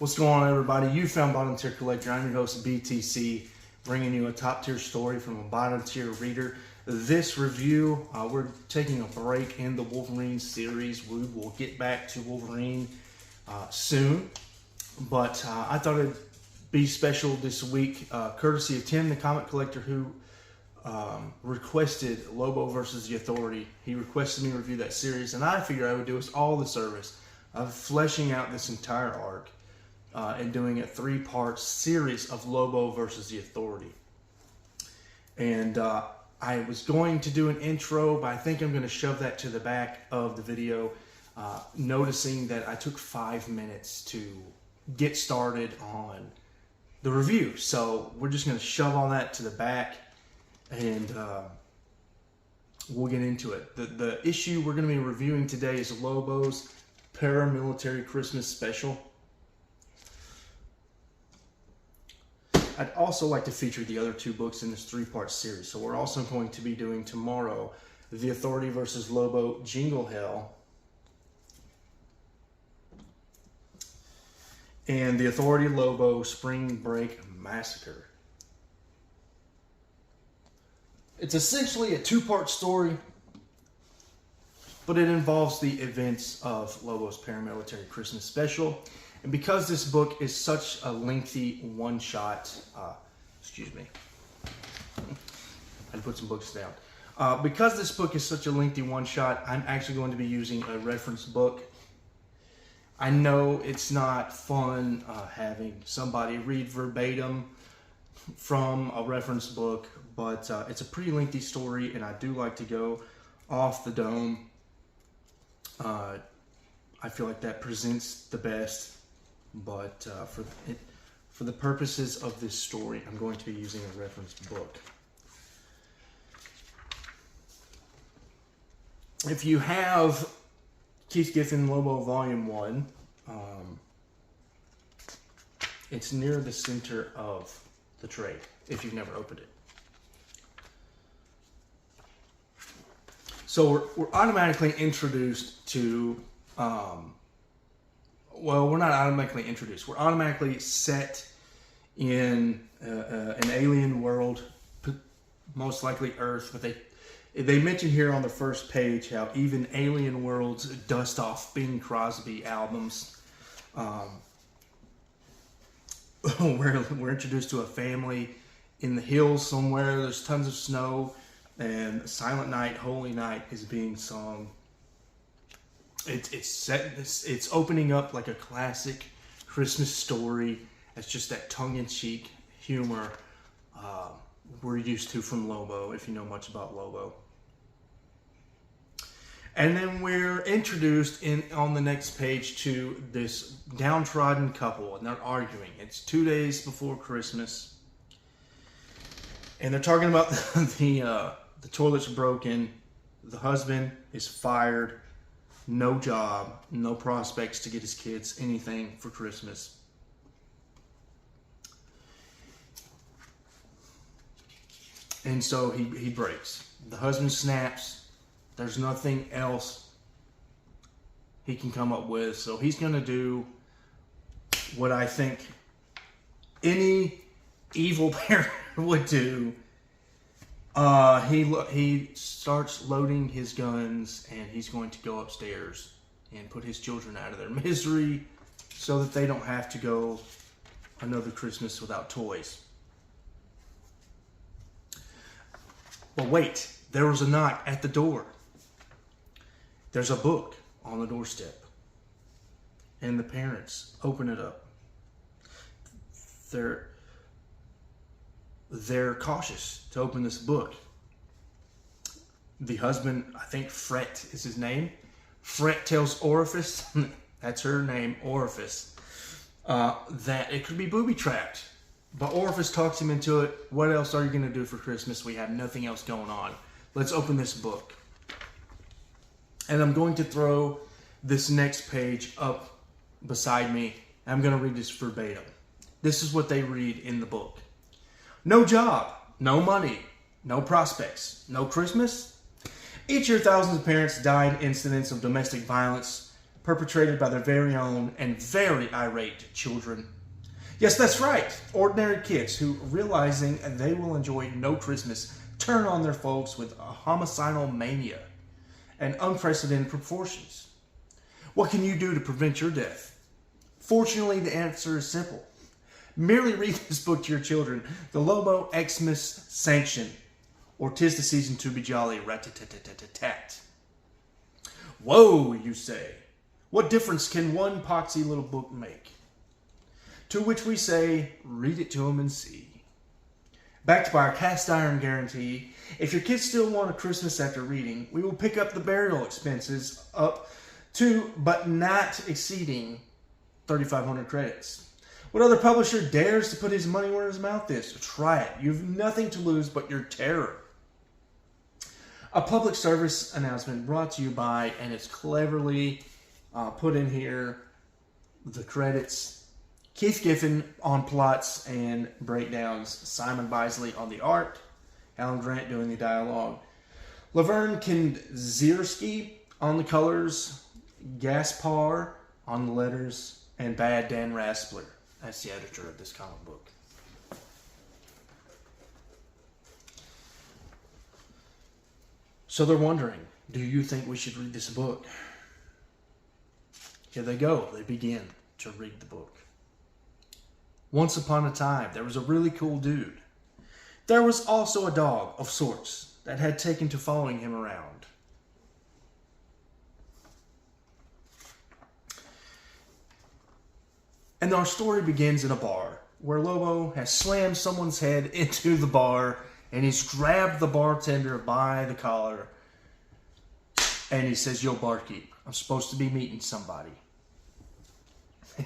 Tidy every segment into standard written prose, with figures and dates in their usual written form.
What's going on, everybody? You found Bottom Tier Collector. I'm your host, BTC, bringing you a top tier story from a bottom tier reader. This review, we're taking a break in the Wolverine series. We will get back to Wolverine soon, but I thought it'd be special this week, courtesy of Tim, the comic collector, who requested Lobo versus the Authority. He requested me review that series, and I figured I would do us all the service of fleshing out this entire arc and doing a 3-part series of Lobo versus the Authority. And I was going to do an intro, but I think I'm going to shove that to the back of the video, noticing that I took 5 minutes to get started on the review. So we're just going to shove all that to the back, and we'll get into it. The issue we're going to be reviewing today is Lobo's Paramilitary Christmas Special. I'd also like to feature the other 2 books in this 3-part series. So we're also going to be doing tomorrow The Authority versus Lobo Jingle Hell, and The Authority Lobo Spring Break Massacre. It's essentially a 2-part story, but it involves the events of Lobo's Paramilitary Christmas Special. And because this book is such a lengthy one-shot, excuse me, I had to put some books down. Because this book is such a lengthy one-shot, I'm actually going to be using a reference book. I know it's not fun having somebody read verbatim from a reference book, but it's a pretty lengthy story, and I do like to go off the dome. I feel like that presents the best. But for the purposes of this story, I'm going to be using a reference book. If you have Keith Giffen Lobo Volume 1, it's near the center of the trade, if you've never opened it. So we're automatically introduced to... well, we're not automatically introduced. We're automatically set in an alien world, most likely Earth. But they mention here on the first page how even alien worlds dust off Bing Crosby albums. We're introduced to a family in the hills somewhere. There's tons of snow, and Silent Night, Holy Night is being sung. It's opening up like a classic Christmas story. It's just that tongue-in-cheek humor we're used to from Lobo, if you know much about Lobo. And then we're introduced on the next page to this downtrodden couple, and they're arguing. It's 2 days before Christmas, and they're talking about the toilet's broken, the husband is fired. No job, no prospects to get his kids anything for Christmas. And so he breaks. The husband snaps. There's nothing else he can come up with. So he's going to do what I think any evil parent would do. He starts loading his guns, and he's going to go upstairs and put his children out of their misery so that they don't have to go another Christmas without toys. But wait, there was a knock at the door. There's a book on the doorstep, and the parents open it up. They're cautious to open this book. The husband, I think Fret is his name. Fret tells Orifice, that's her name, Orifice, that it could be booby-trapped. But Orifice talks him into it. What else are you going to do for Christmas? We have nothing else going on. Let's open this book. And I'm going to throw this next page up beside me. I'm going to read this verbatim. This is what they read in the book. No job, no money, no prospects, no Christmas. Each year, thousands of parents die in incidents of domestic violence. perpetrated by their very own and very irate children. Yes, that's right. Ordinary kids who, realizing they will enjoy no Christmas, turn on their folks with a homicidal mania and unprecedented proportions. What can you do to prevent your death? Fortunately, the answer is simple. Merely read this book to your children, The Lobo Xmas Sanction, or 'Tis the Season to be Jolly, rat-tat-tat-tat-tat. Whoa, you say. What difference can one poxy little book make? To which we say, read it to them and see. Backed by our cast iron guarantee, if your kids still want a Christmas after reading, we will pick up the burial expenses up to, but not exceeding, 3,500 credits. What other publisher dares to put his money where his mouth is? Try it. You have nothing to lose but your terror. A public service announcement brought to you by, and it's cleverly put in here, the credits, Keith Giffen on plots and breakdowns, Simon Bisley on the art, Alan Grant doing the dialogue, Laverne Kindzierski on the colors, Gaspar on the letters, and Bad Dan Raspler. That's the editor of this comic book. So they're wondering, do you think we should read this book? Here they go. They begin to read the book. Once upon a time, there was a really cool dude. There was also a dog of sorts that had taken to following him around. And our story begins in a bar where Lobo has slammed someone's head into the bar and he's grabbed the bartender by the collar and he says, "Yo, barkeep, I'm supposed to be meeting somebody."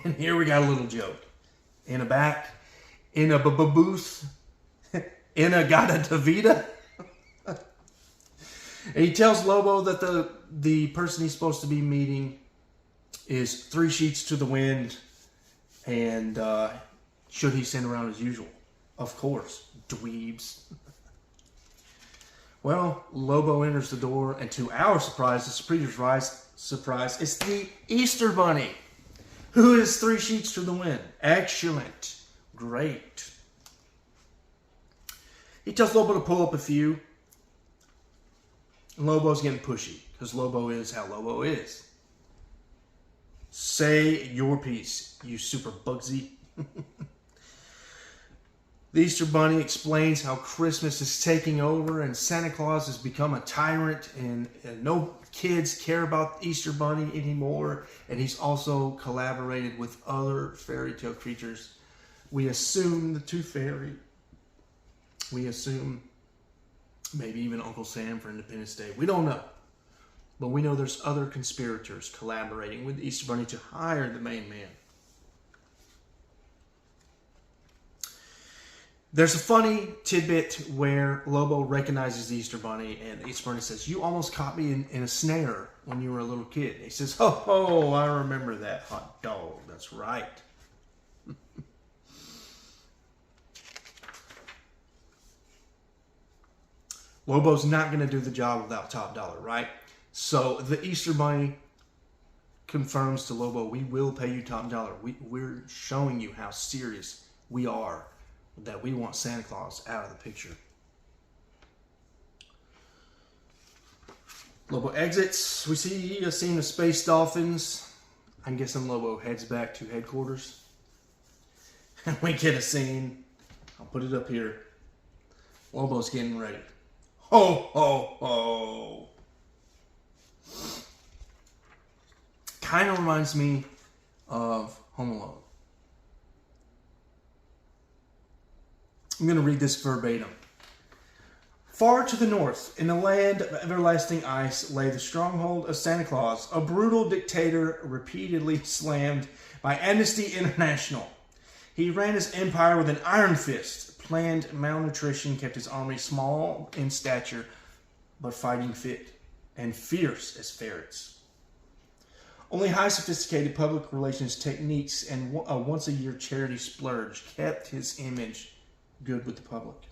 And here we got a little joke. In a back, in a booth, in a gata davida. And he tells Lobo that the person he's supposed to be meeting is 3 sheets to the wind, and should he send around as usual? Of course, dweebs. Well, Lobo enters the door, and to our surprise, the Supremer's surprise, it's the Easter Bunny, who is 3 sheets to the wind. Excellent. Great. He tells Lobo to pull up a few. And Lobo's getting pushy, because Lobo is how Lobo is. Say your piece, you super Bugsy. The Easter Bunny explains how Christmas is taking over and Santa Claus has become a tyrant and no kids care about Easter Bunny anymore. And he's also collaborated with other fairy tale creatures. We assume the Tooth Fairy. We assume maybe even Uncle Sam for Independence Day. We don't know. But we know there's other conspirators collaborating with the Easter Bunny to hire the main man. There's a funny tidbit where Lobo recognizes the Easter Bunny, and the Easter Bunny says, "You almost caught me in a snare when you were a little kid." And he says, "Oh, I remember that, hot dog. That's right." Lobo's not going to do the job without top dollar, right? So the Easter Bunny confirms to Lobo, "We will pay you top dollar. We're showing you how serious we are, that we want Santa Claus out of the picture." Lobo exits. We see a scene of space dolphins. I'm guessing Lobo heads back to headquarters. And we get a scene. I'll put it up here. Lobo's getting ready. Ho, ho, ho. Kind of reminds me of Home Alone. I'm going to read this verbatim. Far to the north, in the land of everlasting ice, lay the stronghold of Santa Claus, a brutal dictator repeatedly slammed by Amnesty International. He ran his empire with an iron fist. Planned malnutrition kept his army small in stature, but fighting fit and fierce as ferrets. Only high sophisticated public relations techniques and a once-a-year charity splurge kept his image good with the public.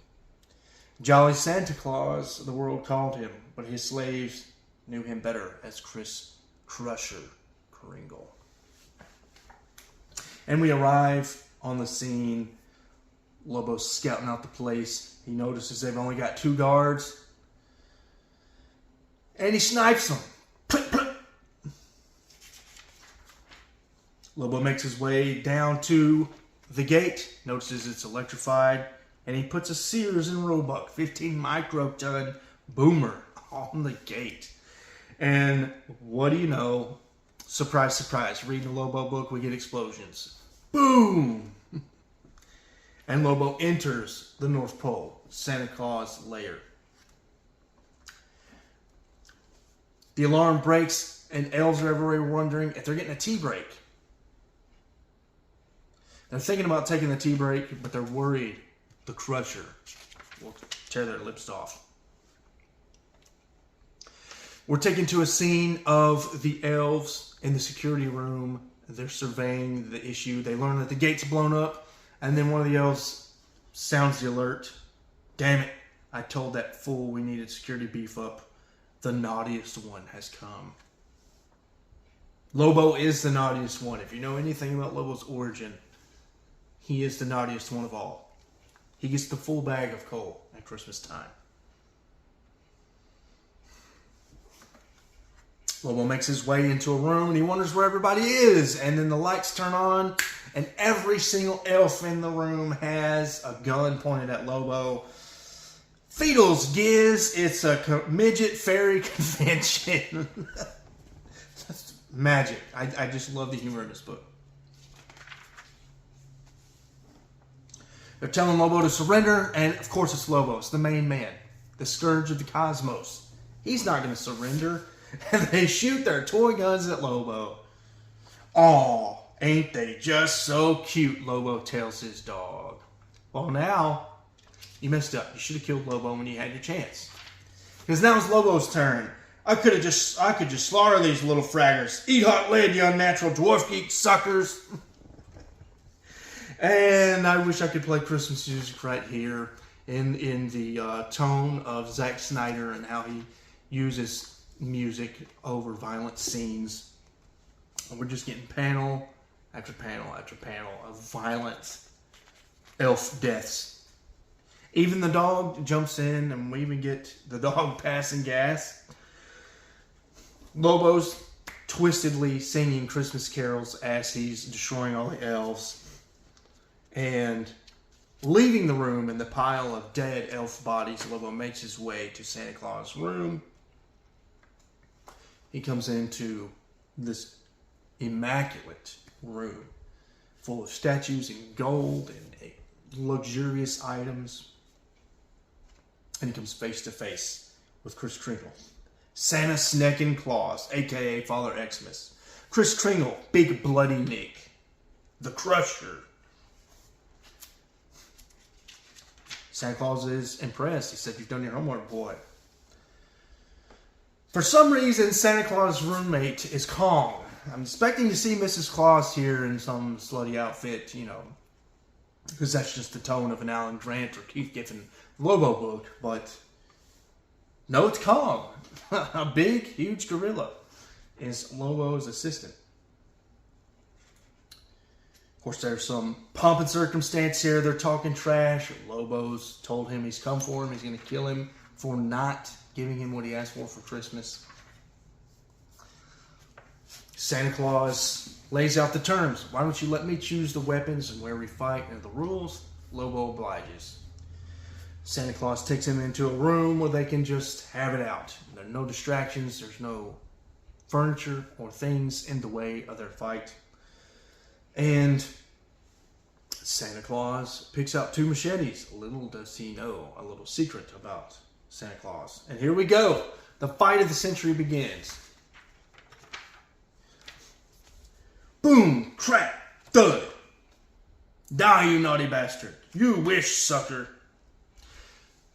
Jolly Santa Claus, the world called him, but his slaves knew him better as Chris Crusher. Kringle. And we arrive on the scene. Lobo's scouting out the place. He notices they've only got 2 guards. And he snipes them. Lobo makes his way down to the gate, notices it's electrified, and he puts a Sears and Roebuck 15 microton boomer on the gate. And what do you know? Surprise, surprise. Reading the Lobo book, we get explosions. Boom! And Lobo enters the North Pole, Santa Claus lair. The alarm breaks, and elves are everywhere wondering if they're getting a tea break. They're thinking about taking the tea break, but they're worried the Crusher will tear their lips off. We're taken to a scene of the elves in the security room. They're surveying the issue. They learn that the gate's blown up, and then one of the elves sounds the alert. Damn it, I told that fool we needed security beef up. The naughtiest one has come. Lobo is the naughtiest one. If you know anything about Lobo's origin, he is the naughtiest one of all. He gets the full bag of coal at Christmas time. Lobo makes his way into a room and he wonders where everybody is. And then the lights turn on and every single elf in the room has a gun pointed at Lobo. Feedles Giz, it's a midget fairy convention. That's magic. I just love the humor in this book. They're telling Lobo to surrender, and of course it's Lobo. It's the main man, the scourge of the cosmos. He's not going to surrender. And they shoot their toy guns at Lobo. Aw, ain't they just so cute, Lobo tells his dog. Well, now, you messed up. You should have killed Lobo when you had your chance. Because now it's Lobo's turn. I could just slaughter these little fraggers. Eat hot lead, you unnatural dwarf geek suckers. And I wish I could play Christmas music right here in the tone of Zack Snyder and how he uses music over violent scenes. And we're just getting panel after panel after panel of violent elf deaths. Even the dog jumps in, and we even get the dog passing gas. Lobo's twistedly singing Christmas carols as he's destroying all the elves. And leaving the room in the pile of dead elf bodies, Lobo makes his way to Santa Claus' room. He comes into this immaculate room full of statues in gold and luxurious items. And he comes face to face with Kris Kringle, Santa Sneckin' Claus, a.k.a. Father Xmas. Kris Kringle, Big Bloody Nick, the Crusher. Santa Claus is impressed. He said, "You've done your homework, boy." For some reason, Santa Claus' roommate is Kong. I'm expecting to see Mrs. Claus here in some slutty outfit, because that's just the tone of an Alan Grant or Keith Giffen Lobo book. But no, it's Kong. A big, huge gorilla is Lobo's assistant. Of course, there's some pomp and circumstance here. They're talking trash. Lobo's told him he's come for him. He's going to kill him for not giving him what he asked for Christmas. Santa Claus lays out the terms. Why don't you let me choose the weapons and where we fight and the rules? Lobo obliges. Santa Claus takes him into a room where they can just have it out. There are no distractions. There's no furniture or things in the way of their fight. And Santa Claus picks out 2 machetes. Little does he know a little secret about Santa Claus. And here we go. The fight of the century begins. Boom, crack, thud. Die, you naughty bastard. You wish, sucker.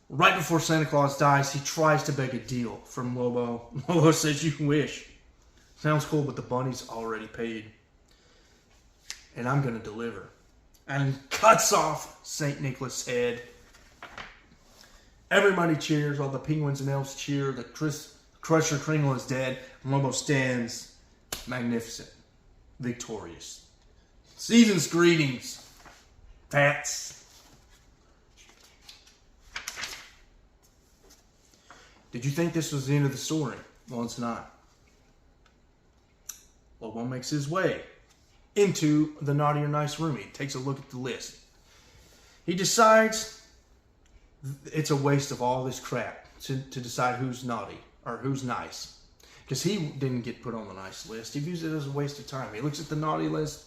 Right before Santa Claus dies, he tries to beg a deal from Lobo. Lobo says, "You wish." Sounds cool, but the bunny's already paid. And I'm going to deliver. And cuts off St. Nicholas' head. Everybody cheers. All the penguins and elves cheer. The Crusher Kringle is dead. And Lobo stands magnificent. victorious. Season's greetings, Pats. Did you think this was the end of the story? Well, it's not. Lobo makes his way into the naughty or nice room. He takes a look at the list. He decides it's a waste of all this crap to decide who's naughty or who's nice. Because he didn't get put on the nice list. He views it as a waste of time. He looks at the naughty list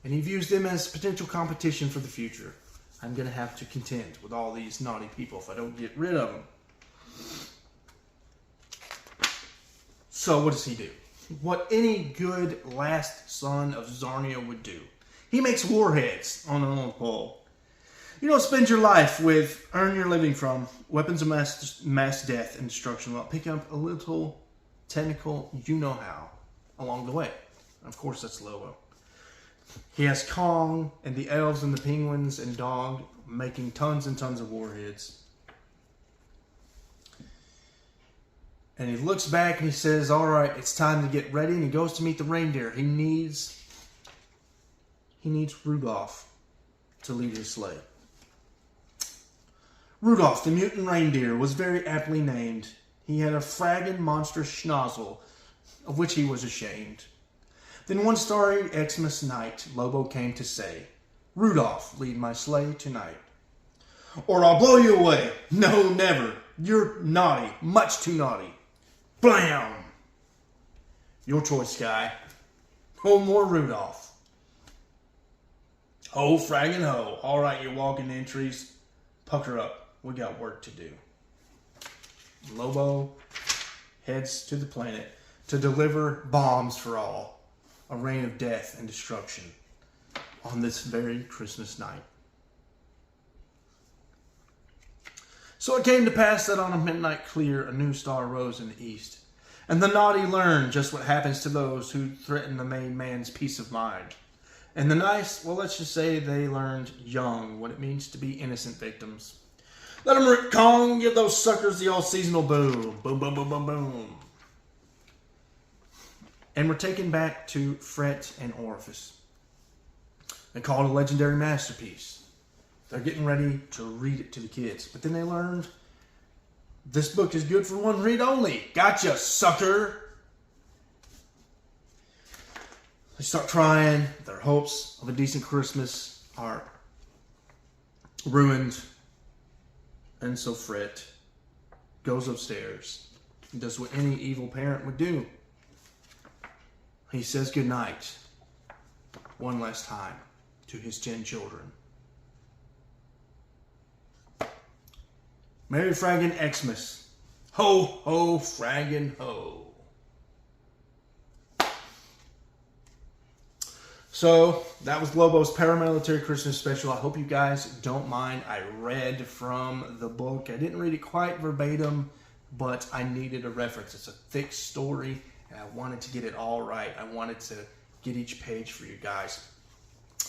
and he views them as potential competition for the future. I'm going to have to contend with all these naughty people if I don't get rid of them. So what does he do? What any good last son of Zarnia would do. He makes warheads on an old pole. You don't spend your life with, earn your living from, weapons of mass death and destruction while picking up a little technical you-know-how along the way. Of course, that's Lobo. He has Kong and the elves and the penguins and Dog making tons and tons of warheads. And he looks back and he says, all right, it's time to get ready. And he goes to meet the reindeer. He needs Rudolph to lead his sleigh. Rudolph, the mutant reindeer, was very aptly named. He had a fragging monstrous schnozzle, of which he was ashamed. Then one starry Xmas night, Lobo came to say, Rudolph, lead my sleigh tonight. Or I'll blow you away. No, never. You're naughty, much too naughty. Blam! Your choice, guy. Ho, more Rudolph. Ho, fragging ho. All right, you walking entries. Pucker up. We got work to do. Lobo heads to the planet to deliver bombs for all. A reign of death and destruction on this very Christmas night. So it came to pass that on a midnight clear, a new star rose in the east. And the naughty learned just what happens to those who threaten the main man's peace of mind. And the nice, well, let's just say they learned young what it means to be innocent victims. Let them rip Kong, give those suckers the all-seasonal boom. Boom, boom, boom, boom, boom. And we're taken back to Fret and Orifice. They call it a legendary masterpiece. They're getting ready to read it to the kids. But then they learned this book is good for one read only. Gotcha, sucker. They start crying. Their hopes of a decent Christmas are ruined. And so Fret goes upstairs and does what any evil parent would do. He says goodnight one last time to his 10 children. Merry fraggin' Xmas. Ho, ho, fraggin' ho. So, that was Lobo's Paramilitary Christmas special. I hope you guys don't mind. I read from the book. I didn't read it quite verbatim, but I needed a reference. It's a thick story, and I wanted to get it all right. I wanted to get each page for you guys.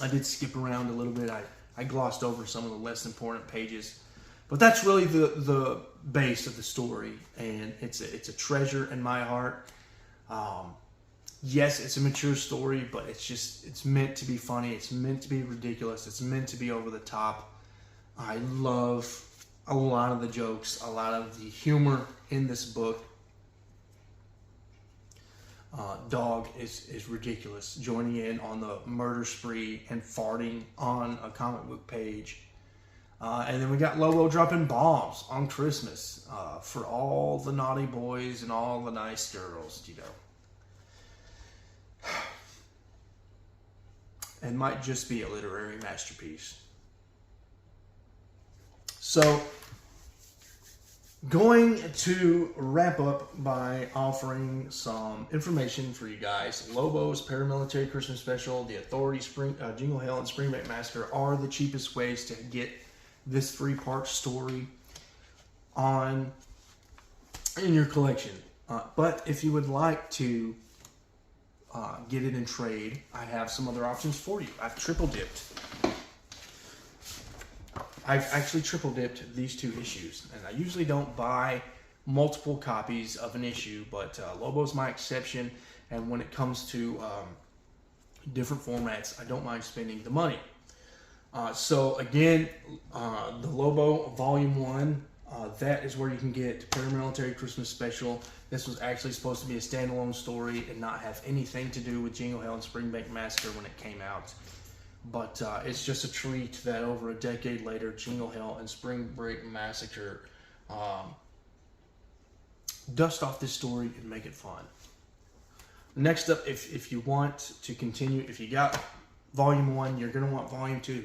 I did skip around a little bit. I glossed over some of the less important pages. But that's really the base of the story, and it's a treasure in my heart. Yes, it's a mature story, but it's meant to be funny. It's meant to be ridiculous. It's meant to be over the top. I love a lot of the jokes, a lot of the humor in this book. Dog is ridiculous, joining in on the murder spree and farting on a comic book page. And then we got Lobo dropping bombs on Christmas for all the naughty boys and all the nice girls, you know. It might just be a literary masterpiece. So, going to wrap up by offering some information for you guys. Lobo's Paramilitary Christmas Special, the Authority Jingle Hell, and Springbank Massacre are the cheapest ways to get this 3-part story in your collection. But if you would like to get it in trade, I have some other options for you. I've actually triple dipped these 2 issues, and I usually don't buy multiple copies of an issue, but Lobo's my exception. And when it comes to different formats. I don't mind spending the money. So again, the Lobo Volume 1, that is where you can get Paramilitary Christmas Special. This was actually supposed to be a standalone story and not have anything to do with Jingle Hell and Spring Break Massacre when it came out. But it's just a treat that over a decade later, Jingle Hell and Spring Break Massacre dust off this story and make it fun. Next up, if you want to continue, if you got Volume 1, you're going to want Volume 2,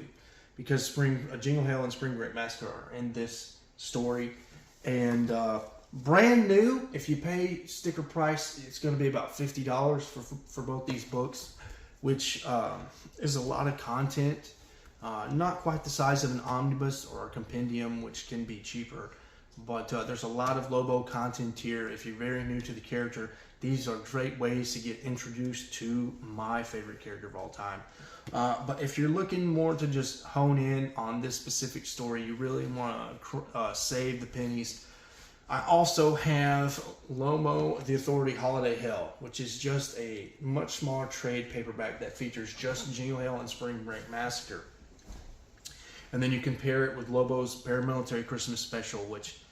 because Jingle Hell and Spring Break Massacre are in this story. And brand new, if you pay sticker price, it's going to be about $50 for both these books, which is a lot of content. Not quite the size of an omnibus or a compendium, which can be cheaper. But there's a lot of Lobo content here. If you're very new to the character, these are great ways to get introduced to my favorite character of all time. But if you're looking more to just hone in on this specific story, you really want to save the pennies. I also have Lobo, The Authority Holiday Hell, which is just a much smaller trade paperback that features just Jingle Hell and Spring Break Massacre. And then you compare it with Lobo's Paramilitary Christmas Special, which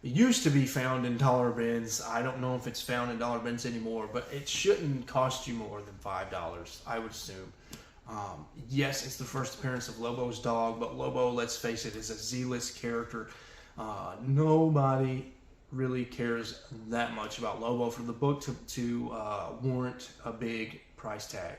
used to be found in dollar bins. I don't know if it's found in dollar bins anymore, but it shouldn't cost you more than $5, I would assume. Yes, it's the first appearance of Lobo's dog, but Lobo, let's face it, is a Z-list character. Nobody really cares that much about Lobo for the book to warrant a big price tag.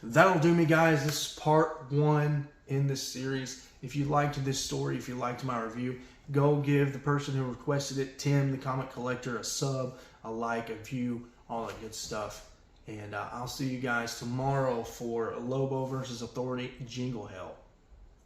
That'll do me, guys. This is part 1 in this series. If you liked this story, if you liked my review, go give the person who requested it, Tim the Comic Collector, a sub, a like, a view, all that good stuff. And I'll see you guys tomorrow for Lobo versus Authority Jingle Hell.